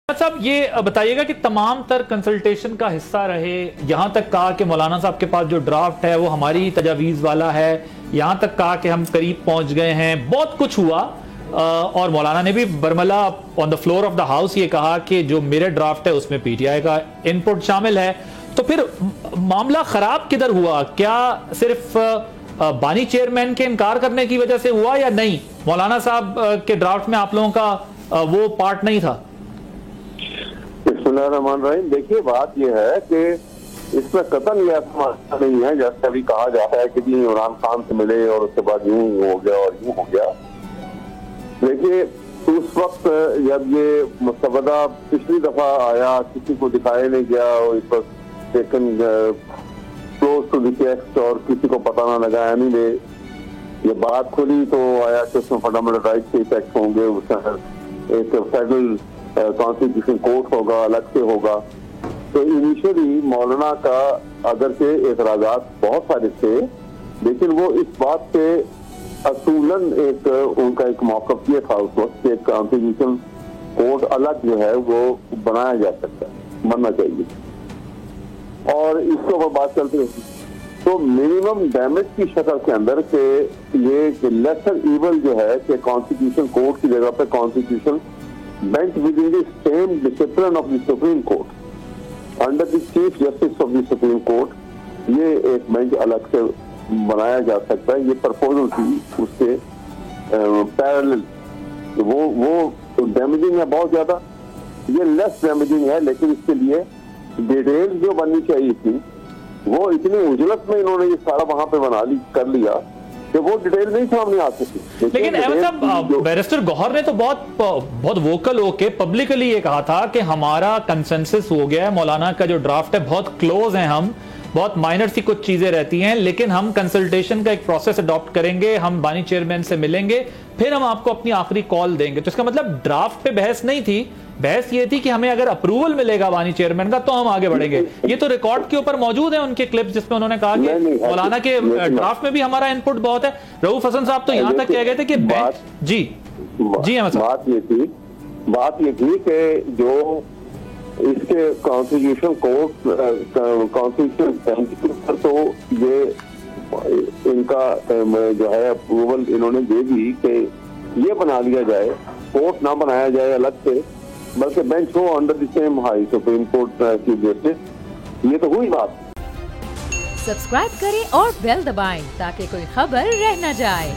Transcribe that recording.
साहब ये बताइएगा कि तमाम तर कंसल्टेशन का हिस्सा रहे, यहां तक कहा कि मौलाना साहब के पास जो ड्राफ्ट है वो हमारी तजावीज़ वाला है, यहां तक कहा कि हम करीब पहुंच गए हैं, बहुत कुछ हुआ। और मौलाना ने भी बरमला on the floor of the house ये कहा कि जो मेरे ड्राफ्ट है उसमें पीटीआई का इनपुट शामिल है। तो फिर मामला खराब किधर हुआ? क्या सिर्फ बानी चेयरमैन के इनकार करने की वजह से हुआ या नहीं? मौलाना साहब के ड्राफ्ट में आप लोगों का वो पार्ट नहीं था? बिस्मिल्लाहिर्रहमानिर्रहीम। देखिए, बात यह है कि इसमें कतल या नहीं है, जैसे अभी कहा जाता है कि जी इमरान खान से मिले और उसके बाद यूं हो गया और यूं हो गया। देखिए, उस वक्त जब ये मुस्तबदा पिछली दफा आया किसी को दिखाया नहीं गया और इस वक्त taken close to the text और किसी को पता ना लगा। यानी ये बात खुली तो आया कि उसमें फंडामेंटल राइट्स के इफेक्ट होंगे, उसमें एक फेडरल कॉन्स्टिट्यूशन कोर्ट होगा, अलग से होगा। तो इनिशियली मौलाना का अगर से एतराजात बहुत सारे थे, लेकिन वो इस बात से असूलन उनका एक मौक़िफ़ ये था उस वक्त कि कॉन्स्टिट्यूशन कोर्ट अलग जो है वो बनाया जा सकता है, बनना चाहिए। और इसके ऊपर बात चलती रही तो मिनिमम डैमेज की शक्ल के अंदर के ये लेसर इवल जो है कि कॉन्स्टिट्यूशन कोर्ट की जगह पे constitution bench within the same discipline of the Supreme Court, under the Chief Justice of the Supreme Court, ये एक बेंच अलग से बनाया जा सकता है। ये प्रपोजल थी उसके पैरेलल। वो डैमेजिंग है बहुत ज्यादा, ये लेस डैमेजिंग है, लेकिन इसके लिए डिटेल जो बननी चाहिए थी वो इतनी उजलत में इन्होंने ये सारा वहां पे कर लिया कि वो डिटेल नहीं सामने आ सकी। लेकिन अहमद साहब, बैरिस्टर गौहर ने तो बहुत वोकल होके पब्लिकली ये कहा था कि हमारा कंसेंसस हो गया है, मौलाना का जो ड्राफ्ट है बहुत क्लोज है, हम बहुत माइनर सी कुछ चीजें रहती हैं, लेकिन हम कंसल्टेशन का एक प्रोसेस अडॉप्ट करेंगे, हम बानी चेयरमैन से मिलेंगे, फिर हम आपको अपनी आखिरी कॉल देंगे। तो इसका मतलब ड्राफ्ट पे बहस नहीं थी, बहस ये थी कि हमें अगर अप्रूवल मिलेगा बानी चेयरमैन का तो हम आगे बढ़ेंगे। ये तो रिकॉर्ड के ऊपर मौजूद है उनके क्लिप्स जिसमें उन्होंने कहा कि मौलाना के ड्राफ्ट में भी हमारा इनपुट बहुत है। रऊफ हसन साहब तो यहां तक कह गए थे कि बात ये थी कि जो इसके कॉन्स्टिट्यूशन कोर्ट कॉन्स्टिट्यूशन बेंच के ऊपर तो ये इनका जो है अप्रूवल इन्होंने दे दी कि ये बना लिया जाए, कोर्ट ना बनाया जाए अलग से, बल्कि बेंच हो under the same high supreme court chief justice. ये तो हुई बात। सब्सक्राइब करें और बेल दबाएं ताकि कोई खबर रह न जाए।